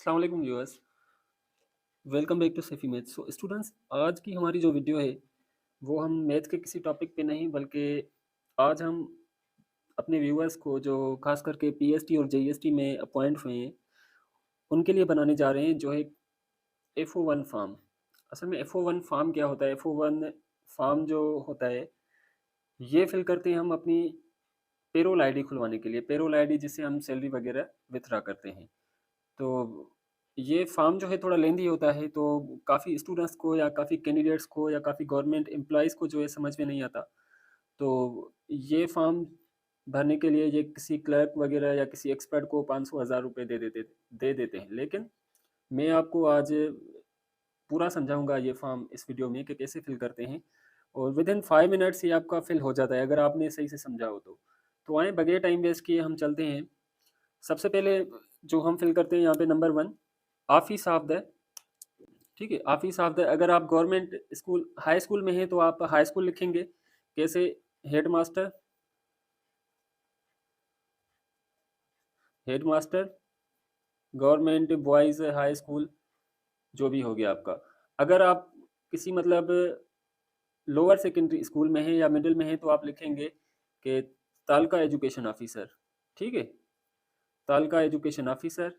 अस्सलाम वालेकुम viewers, welcome back to Saifi math. So students, आज की हमारी जो वीडियो है वो हम मैथ के किसी टॉपिक पे नहीं बल्कि आज हम अपने व्यूअर्स को जो खास करके पीएसटी और जेईएसटी में अपॉइंट हुए हैं उनके लिए बनाने जा रहे हैं जो है एफ ओ वन फॉर्म। असल में एफ ओ वन फॉर्म क्या होता है? एफ ओ वन फॉर्म जो होता है ये फिल करते हैं हम अपनी पेरोल आईडी खुलवाने के लिए। पेरोल आईडी जिससे हम सैलरी वगैरह विथड्रा करते हैं। तो ये फॉर्म जो है थोड़ा लेंदी होता है, तो काफ़ी स्टूडेंट्स को या काफ़ी कैंडिडेट्स को या काफ़ी गवर्नमेंट एम्प्लॉइज़ को जो है समझ में नहीं आता। तो ये फॉर्म भरने के लिए ये किसी क्लर्क वगैरह या किसी एक्सपर्ट को 500 हज़ार रुपये दे देते हैं। लेकिन मैं आपको आज पूरा समझाऊंगा ये फॉर्म इस वीडियो में कि कैसे फिल करते हैं, और विद इन 5 मिनट्स ये आपका फिल हो जाता है अगर आपने सही से समझा हो तो आए बगैर टाइम वेस्ट किए हम चलते हैं। सबसे पहले जो हम फिल करते हैं यहाँ पे number one, office of the, ठीक है, ऑफिस ऑफ द। अगर आप गवर्नमेंट स्कूल हाई स्कूल में हैं तो आप हाई स्कूल लिखेंगे। कैसे? Head master, head master, government boys high school, जो भी हो गया आपका। अगर आप किसी मतलब लोअर सेकेंडरी स्कूल में हैं या मिडिल में हैं तो आप लिखेंगे कि तालका एजुकेशन ऑफिसर, ठीक है, तालका एजुकेशन ऑफिसर।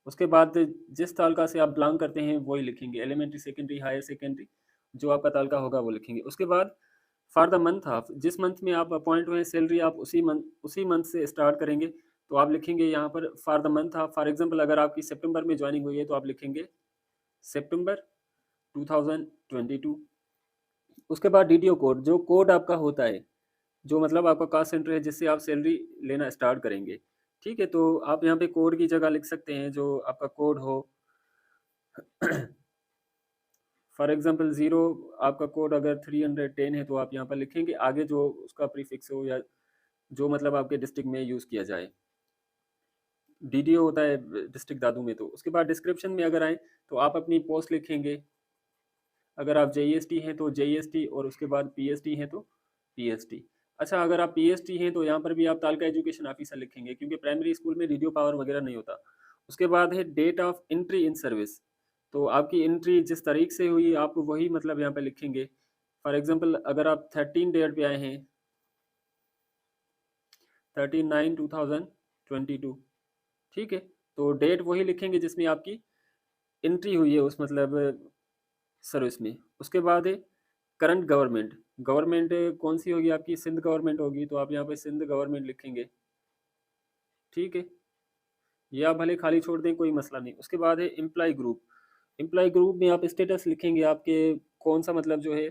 उसके बाद जिस तालका से आप बिलोंग करते हैं वही लिखेंगे, एलिमेंट्री, सेकेंडरी, हायर सेकेंडरी, जो आपका तालका होगा वो लिखेंगे। उसके बाद फॉर द मंथ ऑफ, जिस मंथ में आप अपॉइंट हुए सैलरी आप उसी मंथ से स्टार्ट करेंगे, तो आप लिखेंगे यहाँ पर for the month of. For example अगर आपकी सितंबर में ज्वाइनिंग हुई है तो आप लिखेंगे सितंबर 2022। उसके बाद डीडीओ कोड, जो कोड आपका होता है, जो मतलब आपका कास्ट सेंटर है जिससे आप सैलरी लेना स्टार्ट करेंगे, ठीक है। तो आप यहाँ पे कोड की जगह लिख सकते हैं जो आपका कोड हो। फॉर एग्जांपल 0, आपका कोड अगर 310 है तो आप यहाँ पर लिखेंगे आगे जो उसका प्रीफिक्स हो या जो मतलब आपके डिस्ट्रिक्ट में यूज़ किया जाए। डीडीओ होता है डिस्ट्रिक्ट दादू में। तो उसके बाद डिस्क्रिप्शन में अगर आए तो आप अपनी पोस्ट लिखेंगे। अगर आप जेईएसटी हैं तो जेईएसटी, और उसके बाद पीएसटी हैं तो पीएसटी। अच्छा, अगर आप पीएसटी हैं तो यहाँ पर भी आप तालका एजुकेशन ऑफिसर लिखेंगे क्योंकि प्राइमरी स्कूल में डीडीओ पावर वगैरह नहीं होता। उसके बाद है date of entry in service, तो आपकी एंट्री जिस तारीख से हुई आप वही मतलब यहाँ पे लिखेंगे। फॉर एग्जांपल अगर आप 13 डेट पे आए हैं, 13/9/2022, ठीक है, तो डेट वही लिखेंगे जिसमें आपकी एंट्री हुई है उस मतलब सर्विस में। उसके बाद है करंट गवर्नमेंट, गवर्नमेंट कौन सी होगी आपकी? सिंध गवर्नमेंट होगी, तो आप यहाँ पे सिंध गवर्नमेंट लिखेंगे, ठीक है। ये आप भले खाली छोड़ दें, कोई मसला नहीं। उसके बाद है एम्प्लॉय ग्रुप, एम्प्लॉय ग्रुप में आप स्टेटस लिखेंगे आपके कौन सा मतलब जो है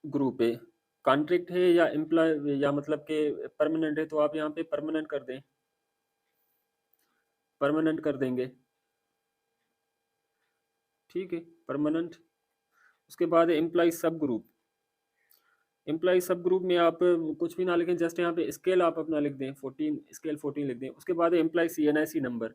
ग्रुप है, कॉन्ट्रैक्ट है या एम्प्लॉय या मतलब के परमानेंट है, तो आप यहाँ पे परमानेंट कर दें, परमानेंट कर देंगे, ठीक है, परमानेंट। उसके बाद है एम्प्लॉय सब ग्रुप, एम्प्लॉय सब ग्रुप में आप कुछ भी ना लिखें, जस्ट यहाँ पे स्केल आप अपना लिख दें 14, स्केल 14 लिख दें। उसके बाद एम्प्लॉय सीएनआईसी नंबर,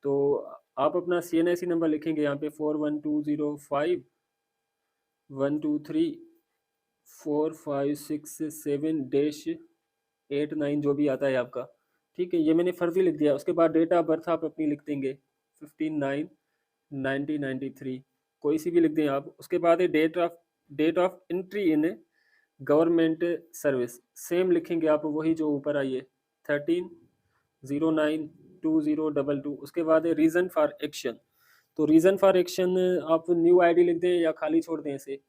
तो आप अपना सीएनआईसी नंबर लिखेंगे यहाँ पे 412051234567-89 जो भी आता है आपका, ठीक है। ये मैंने फर्जी लिख दिया। उसके बाद डेट ऑफ बर्थ आप अपनी लिख देंगे 15/9/1993, कोई सी भी लिख दें आप। उसके बाद है date of entry in government service, same लिखेंगे आप वही जो ऊपर आई है 13/09/2022। उसके बाद है रीज़न फॉर एक्शन, तो रीज़न फॉर एक्शन आप न्यू आईडी लिख दें या खाली छोड़ दें इसे,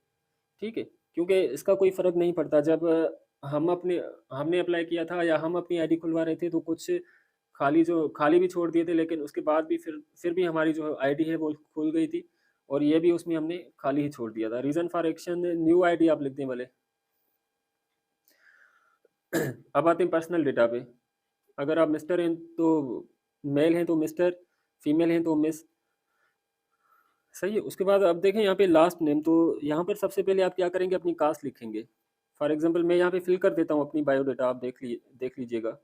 ठीक है, क्योंकि इसका कोई फ़र्क नहीं पड़ता। जब हम अपने हमने अप्लाई किया था या हम अपनी आईडी खुलवा रहे थे तो कुछ खाली भी छोड़ दिए थे, लेकिन उसके बाद भी फिर भी हमारी जो आईडी है वो खुल गई थी, और ये भी उसमें हमने खाली ही छोड़ दिया था। Reason for action new ID आप लिख दें भले। अब आते हैं पर्सनल डेटा पे। अगर आप मिस्टर हैं तो मेल हैं तो मिस्टर, फीमेल हैं तो मिस, सही है। उसके बाद अब देखें यहाँ पे लास्ट नेम, तो यहाँ पर सबसे पहले आप क्या करेंगे, अपनी कास्ट लिखेंगे। फॉर एग्जांपल मैं यहाँ पे फिल कर देता हूँ अपनी बायोडाटा, आप देख लीजिएगा,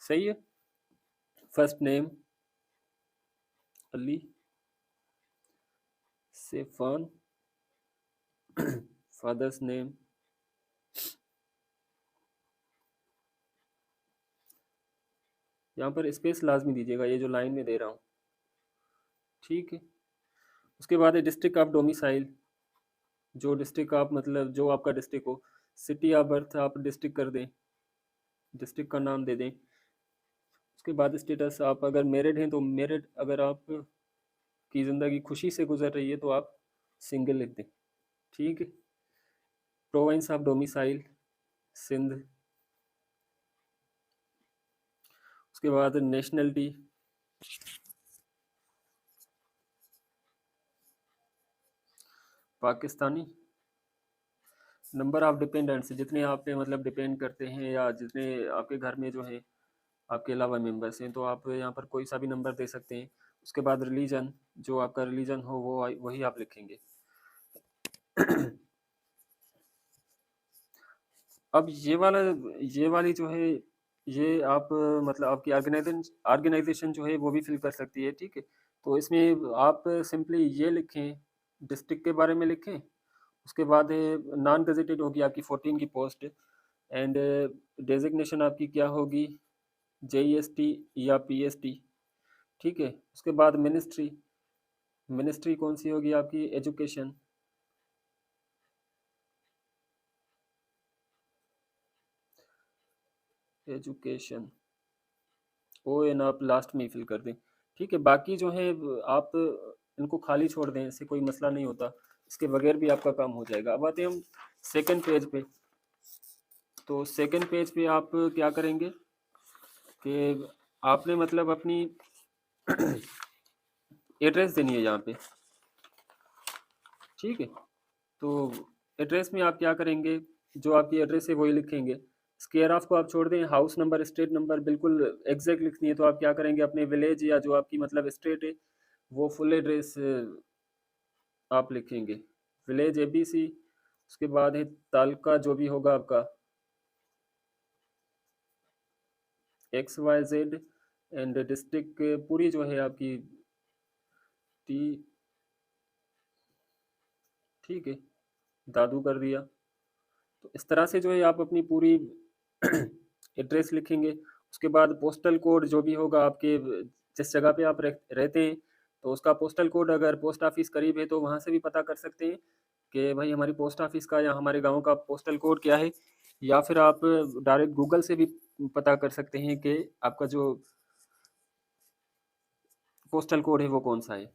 सही है। First name Ali Sefan, father's name यहाँ पर स्पेस लाजमी दीजिएगा, ये जो लाइन में दे रहा हूँ, ठीक है। उसके बाद है डिस्ट्रिक्ट ऑफ डोमिसाइल, जो डिस्ट्रिक्ट आप मतलब जो आपका डिस्ट्रिक्ट हो। सिटी ऑफ बर्थ आप डिस्ट्रिक्ट कर दें, डिस्ट्रिक्ट का नाम दे दें। उसके बाद स्टेटस, आप अगर मैरिड हैं तो मैरिड, अगर आप की ज़िंदगी खुशी से गुजर रही है तो आप सिंगल लिख दें, ठीक है। Province of domicile Sindh. उसके बाद nationality, Pakistani. Number of dependents, जितने आप पे मतलब डिपेंड करते हैं या जितने आपके घर में जो है आपके अलावा मेंबर्स हैं, तो आप यहाँ पर कोई सा भी नंबर दे सकते हैं। उसके बाद रिलीजन, जो आपका रिलीजन हो वो वही आप लिखेंगे। अब ये वाली जो है, ये आप मतलब आपकी ऑर्गेनाइजेशन जो है वो भी फिल कर सकती है, ठीक है। तो इसमें आप सिंपली ये लिखें, डिस्ट्रिक्ट के बारे में लिखें। उसके बाद नॉन गजेटेड होगी आपकी 14 की पोस्ट, एंड डेजिग्नेशन आपकी क्या होगी, JEST या PST, ठीक है। उसके बाद मिनिस्ट्री, मिनिस्ट्री कौन सी होगी आपकी, एजुकेशन, एजुकेशन, ON आप लास्ट में ही फिल कर दें, ठीक है। बाकी जो है आप इनको खाली छोड़ दें, इससे कोई मसला नहीं होता, इसके बगैर भी आपका काम हो जाएगा। अब आते हैं हम सेकंड पेज पे। तो सेकंड पेज पे आप क्या करेंगे कि आपने मतलब अपनी एड्रेस देनी है यहाँ पे, ठीक है। तो एड्रेस में आप क्या करेंगे, जो आपकी एड्रेस है वही लिखेंगे। स्केयर ऑफ को आप छोड़ दें, हाउस नंबर स्ट्रीट नंबर बिल्कुल एग्जैक्ट लिखनी है, तो आप क्या करेंगे, अपने विलेज या जो आपकी मतलब स्ट्रीट है वो फुल एड्रेस आप लिखेंगे, विलेज ABC। उसके बाद है तालुका जो भी होगा आपका XYZ, एंड डिस्ट्रिक्ट पूरी जो है आपकी T, ठीक है, दादू कर दिया। तो इस तरह से जो है आप अपनी पूरी एड्रेस लिखेंगे। उसके बाद पोस्टल कोड जो भी होगा आपके जिस जगह पे आप रहते हैं, तो उसका पोस्टल कोड, अगर पोस्ट ऑफिस करीब है तो वहाँ से भी पता कर सकते हैं कि भाई हमारी पोस्ट ऑफिस का या हमारे गांव का पोस्टल कोड क्या है। या फिर आप डायरेक्ट गूगल से भी पता कर सकते हैं कि आपका जो पोस्टल कोड है वो कौन सा है।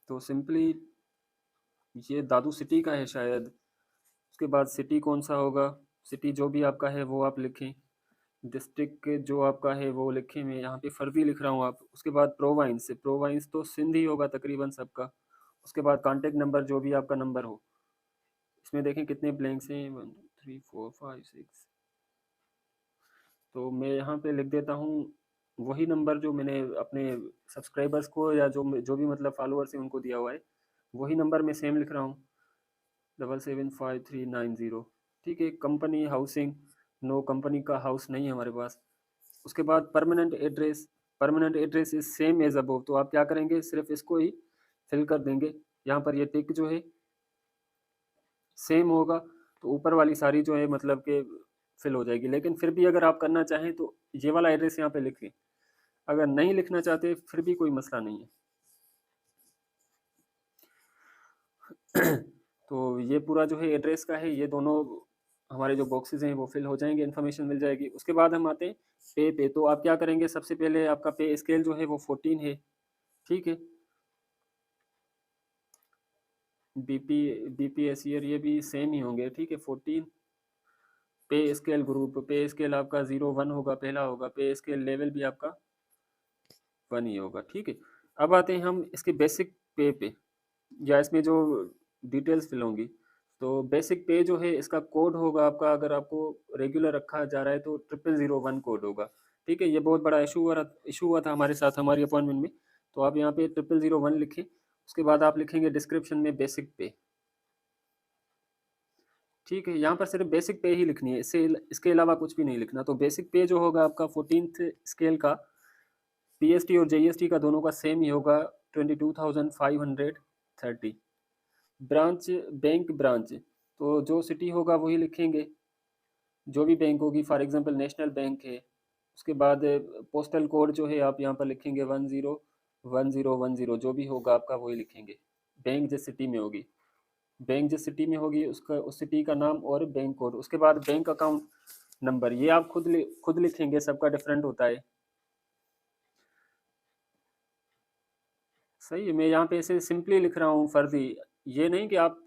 तो सिंपली ये दादू सिटी का है शायद। उसके बाद सिटी कौन सा होगा, सिटी जो भी आपका है वो आप लिखें। डिस्ट्रिक्ट जो आपका है वो लिखें, मैं यहाँ पे फर्जी लिख रहा हूँ आप। उसके बाद प्रोवाइंस, प्रोवाइंस तो सिंध ही होगा तकरीबन सबका। उसके बाद कॉन्टेक्ट नंबर जो भी आपका नंबर हो, इसमें देखें कितने ब्लैंक्स हैं, 1 2 3 4 5 6। तो मैं यहाँ पे लिख देता हूँ वही नंबर जो मैंने अपने सब्सक्राइबर्स को या जो भी मतलब फॉलोअर्स हैं उनको दिया हुआ है, वही नंबर मैं सेम लिख रहा हूँ, 775390, ठीक है। कंपनी हाउसिंग, नो कंपनी का हाउस नहीं है हमारे पास। उसके बाद permanent address, permanent address is same as above, तो आप क्या करेंगे, सिर्फ इसको ही फिल कर देंगे। यहाँ पर ये टिक जो है सेम होगा, तो ऊपर वाली सारी जो है मतलब कि फिल हो जाएगी। लेकिन फिर भी अगर आप करना चाहें तो ये वाला एड्रेस यहाँ पे लिख लें, अगर नहीं लिखना चाहते फिर भी कोई मसला नहीं है। तो ये पूरा जो है एड्रेस का है, ये दोनों हमारे जो बॉक्सेस हैं वो फिल हो जाएंगे, इन्फॉर्मेशन मिल जाएगी। उसके बाद हम आते हैं पे। तो आप क्या करेंगे, सबसे पहले आपका पे स्केल जो है वो 14 है, ठीक है। BPS ईयर ये भी सेम ही होंगे, ठीक है, 14। पे स्केल ग्रुप, पे स्केल आपका 0 1 होगा, पहला होगा। पे स्केल लेवल भी आपका 1 ही होगा, ठीक है। अब आते हैं हम इसके बेसिक पे, या इसमें जो डिटेल्स फिल होंगी। तो बेसिक पे जो है इसका कोड होगा आपका, अगर आपको रेगुलर रखा जा रहा है तो 0001 कोड होगा, ठीक है। ये बहुत बड़ा इशू हुआ था हमारे साथ हमारी अपॉइंटमेंट में। तो आप यहाँ पे 0001 लिखें। उसके बाद आप लिखेंगे डिस्क्रिप्शन में बेसिक पे, ठीक है। यहाँ पर सिर्फ बेसिक पे ही लिखनी है, इसके अलावा कुछ भी नहीं लिखना। तो बेसिक पे जो होगा आपका 14th स्केल का, PST और JST का दोनों का सेम ही होगा, 22,530। ब्रांच, बैंक ब्रांच, तो जो सिटी होगा वही लिखेंगे, जो भी बैंक होगी, फॉर एग्जांपल नेशनल बैंक है उसके बाद पोस्टल कोड जो है आप यहाँ पर लिखेंगे 101010, जो भी होगा आपका वही लिखेंगे। बैंक जिस सिटी में होगी, बैंक जिस सिटी में होगी उसका, उस सिटी का नाम और बैंक कोड। उसके बाद बैंक अकाउंट नंबर, ये आप खुद लिखेंगे, सबका डिफरेंट होता है। सही है, मैं यहाँ पे ऐसे सिंपली लिख रहा हूँ फर्जी, ये नहीं कि आप,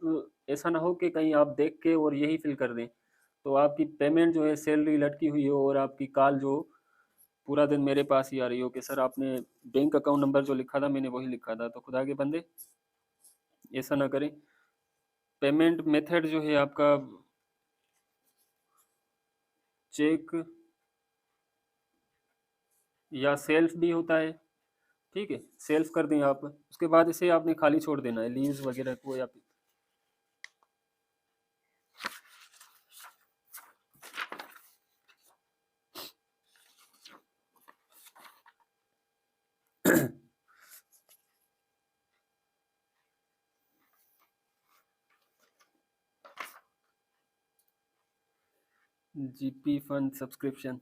ऐसा ना हो कि कहीं आप देख के और यही फिल कर दें, तो आपकी पेमेंट जो है सैलरी लटकी हुई हो और आपकी कॉल जो पूरा दिन मेरे पास ही आ रही हो कि सर आपने बैंक अकाउंट नंबर जो लिखा था मैंने वही लिखा था, तो खुदा के बंदे ऐसा ना करें। पेमेंट मेथड जो है आपका चेक या सेल्फ भी होता है, ठीक है, सेल्फ कर दें आप। उसके बाद इसे आपने खाली छोड़ देना है, लीव्स वगैरह को या जीपी फंड सब्सक्रिप्शन।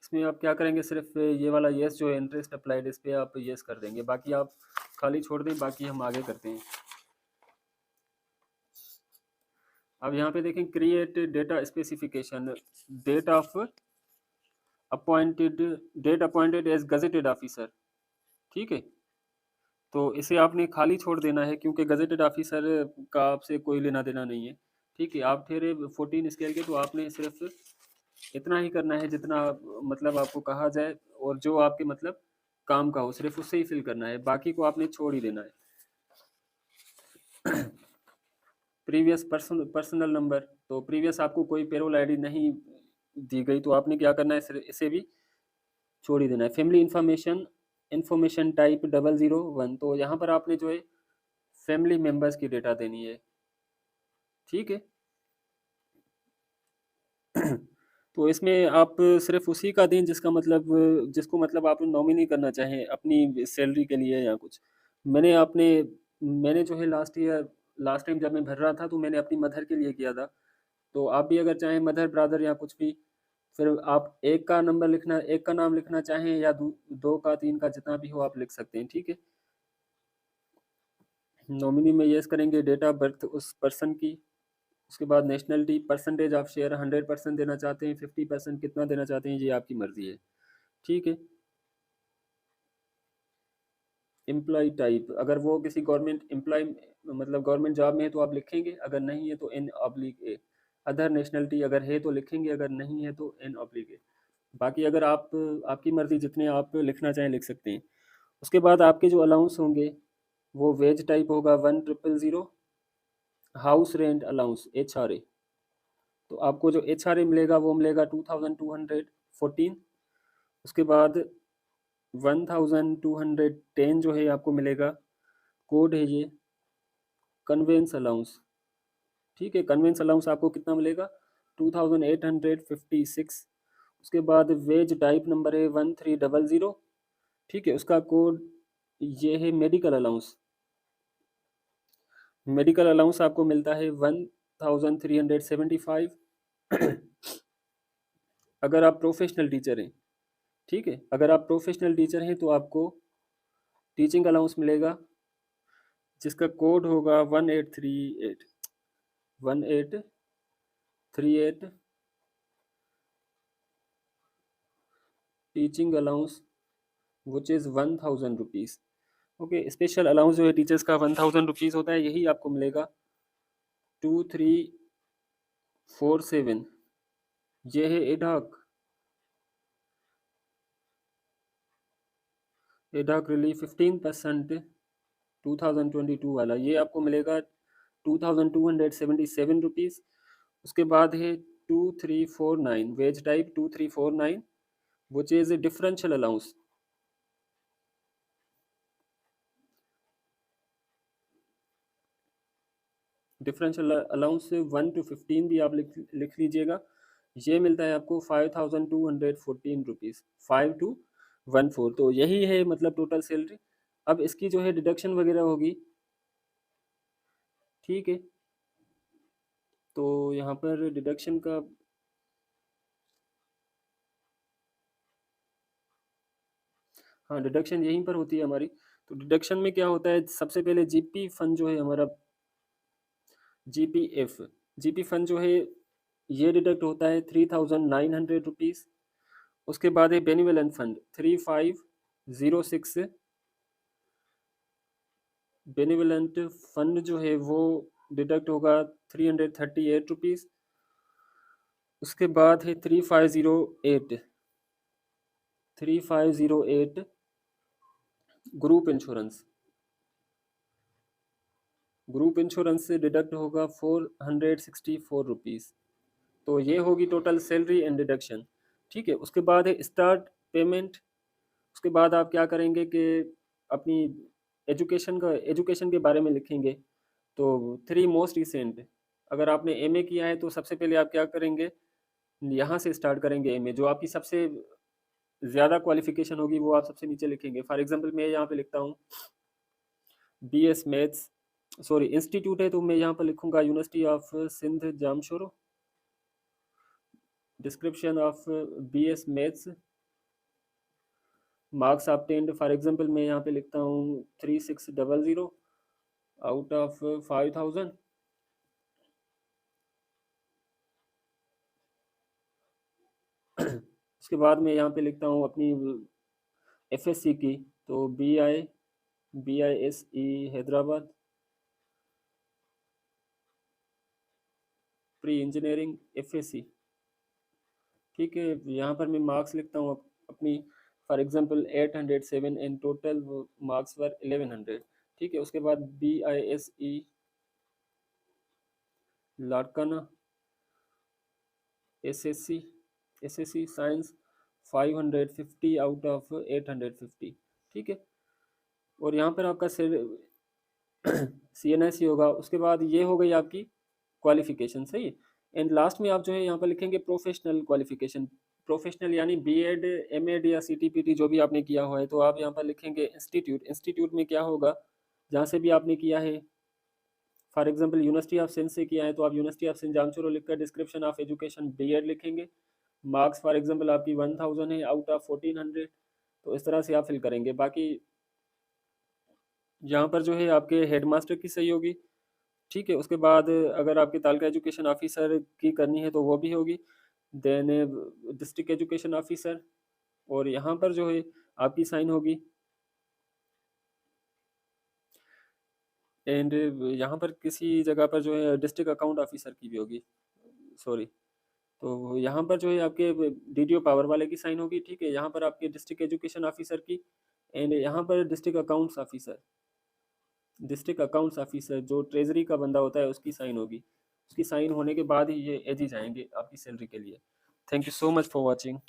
इसमें आप क्या करेंगे, सिर्फ ये वाला येस जो है इंटरेस्ट अप्लाइड, इस पर आप येस कर देंगे, बाकी आप खाली छोड़ दें, बाकी हम आगे करते हैं। अब यहाँ पे देखें, create data specification, date of appointed, date appointed as gazetted officer, ठीक है, तो इसे आपने खाली छोड़ देना है क्योंकि गजेटेड ऑफिसर का आपसे कोई लेना देना नहीं है, ठीक है। आप ठहरे 14 स्केल के, तो आपने सिर्फ इतना ही करना है जितना मतलब आपको कहा जाए और जो आपके मतलब काम का हो, सिर्फ उससे ही फिल करना है, बाकी को आपने छोड़ ही देना है। प्रीवियस पर्सनल नंबर, तो प्रीवियस आपको कोई पेरोल आईडी नहीं दी गई तो आपने क्या करना है, इसे भी छोड़ ही देना है। फैमिली इंफॉर्मेशन टाइप 001, तो यहाँ पर आपने जो है फैमिली मेंबर्स की डेटा देनी है, ठीक है। तो इसमें आप सिर्फ उसी का दें जिसका मतलब, जिसको मतलब आप नॉमिनी करना चाहें अपनी सैलरी के लिए या कुछ। मैंने जो है लास्ट टाइम जब मैं भर रहा था तो मैंने अपनी मदर के लिए किया था, तो आप भी अगर चाहें मदर ब्रदर या कुछ भी, फिर आप एक का नंबर लिखना, एक का नाम लिखना चाहें या दो का, तीन का, जितना भी हो आप लिख सकते हैं, ठीक है। नॉमिनी में यस करेंगे, डेट ऑफ बर्थ उस पर्सन की, उसके बाद नेशनलिटी, परसेंटेज ऑफ शेयर 100% देना चाहते हैं, 50% कितना देना चाहते हैं, ये आपकी मर्जी है, ठीक है। एम्प्लॉय टाइप, अगर वो किसी गवर्नमेंट एम्प्लॉय मतलब गवर्नमेंट जॉब में है तो आप लिखेंगे, अगर नहीं है तो N oblique A. Other nationality अगर है तो लिखेंगे, अगर नहीं है तो एन ऑब्लिक ए। बाकी अगर आप, आपकी मर्जी, जितने आप लिखना चाहें लिख सकते हैं। उसके बाद आपके जो अलाउंस होंगे वो वेज टाइप होगा 1000, हाउस रेंट अलाउंस HRA, तो आपको जो HRA मिलेगा वो मिलेगा 2214। उसके बाद 1210 जो है आपको मिलेगा, कोड है ये, कन्वेंस अलाउंस, ठीक है। कन्वेंस अलाउंस आपको कितना मिलेगा, 2856। उसके बाद वेज टाइप नंबर है 1300, ठीक है। उसका कोड ये है मेडिकल अलाउंस, मेडिकल अलाउंस आपको मिलता है 1375। अगर आप प्रोफेशनल टीचर हैं, ठीक है, अगर आप प्रोफेशनल टीचर हैं तो आपको टीचिंग अलाउंस मिलेगा, जिसका कोड होगा 1838 teaching allowance which is 1000 rupees, okay. Special allowance जो है टीचर्स का 1000 रुपीज़ होता है, यही आपको मिलेगा 2347। ये है एडॉक रिलीफ 15% 2022 वाला, ये आपको मिलेगा 2277 रुपीज़। उसके बाद है 2349 wage type 2349 which is differential allowance, differential allowance 1 to 15 भी आप लिख लीजिएगा। ये मिलता है आपको 5214 रुपीज़, 5 to 14, तो यही है मतलब टोटल सैलरी। अब इसकी जो है डिडक्शन वगैरह होगी, ठीक है। तो यहाँ पर डिडक्शन का, हाँ डिडक्शन यहीं पर होती है हमारी। तो डिडक्शन में क्या होता है, सबसे पहले जीपी फंड जो है हमारा, जीपीएफ, जीपी फंड जो है ये डिडक्ट होता है 3,900 रुपीज़। उसके बाद है बेनिवलेंट फंड 3506, बेनिवलेंट फंड जो है वो डिडक्ट होगा 338 रुपीज़। उसके बाद है 3508 ग्रुप इंश्योरेंस, ग्रुप इंश्योरेंस से डिडक्ट होगा 464 रुपीज़। तो ये होगी टोटल सैलरी एंड डिडक्शन, ठीक है। उसके बाद है स्टार्ट पेमेंट। उसके बाद आप क्या करेंगे कि अपनी एजुकेशन के बारे में लिखेंगे। तो 3 मोस्ट रिसेंट, अगर आपने एमए किया है तो सबसे पहले आप क्या करेंगे, यहाँ से स्टार्ट करेंगे एमए, जो आपकी सबसे ज़्यादा क्वालिफिकेशन होगी वो आप सबसे नीचे लिखेंगे। फॉर एग्जांपल मैं यहाँ पे लिखता हूँ बीएस मैथ्स, सॉरी इंस्टीट्यूट है तो मैं यहाँ पर लिखूंगा university of Sindh Jamshoro. Description of BS maths, marks obtained, for example मैं यहाँ पे लिखता हूँ 3600 आउट ऑफ 5000। उसके बाद मैं यहाँ पे लिखता हूँ अपनी एफएससी की, तो BISE Hyderabad pre engineering FSc, ठीक है। यहाँ पर मैं मार्क्स लिखता हूँ अपनी, for example 807 and total marks वर 1100, ठीक है। उसके बाद BISE Larkana SSC science 550 out of 850, ठीक है। और यहाँ पर आपका CNSE होगा। उसके बाद ये हो गई आपकी क्वालिफिकेशन, सही है। एंड लास्ट में आप जो है यहाँ पर लिखेंगे प्रोफेशनल क्वालिफिकेशन, प्रोफेशनल यानी बीएड एमएड या सीटीपीटी जो भी आपने किया हुआ है, तो आप यहाँ पर लिखेंगे इंस्टीट्यूट। इंस्टीट्यूट में क्या होगा, जहाँ से भी आपने किया है, for example university of Sindh से किया है तो आप यूनिवर्सिटी ऑफ सिंध जामचोरो लिखकर डिस्क्रिप्शन ऑफ एजुकेशन बीएड लिखेंगे। मार्क्स फॉर एग्जांपल आपकी 1000 है आउट ऑफ 1400, तो इस तरह से आप फिल करेंगे। बाकी यहाँ पर जो है आपके हेडमास्टर की सही होगी, ठीक है। उसके बाद अगर आपके तालुका एजुकेशन ऑफिसर की करनी है तो वो भी होगी, देन डिस्ट्रिक्ट एजुकेशन ऑफिसर, और यहाँ पर जो है आपकी साइन होगी। एंड यहाँ पर किसी जगह पर जो है डिस्ट्रिक्ट अकाउंट ऑफिसर की भी होगी, सॉरी। तो यहाँ पर जो है आपके DDO पावर वाले की साइन होगी, ठीक है। यहाँ पर आपके डिस्ट्रिक्ट एजुकेशन ऑफिसर की, एंड यहाँ पर डिस्ट्रिक्ट अकाउंट्स ऑफिसर जो ट्रेजरी का बंदा होता है उसकी साइन होगी। उसकी साइन होने के बाद ही ये एजी जाएंगे आपकी सैलरी के लिए। Thank you so much for watching.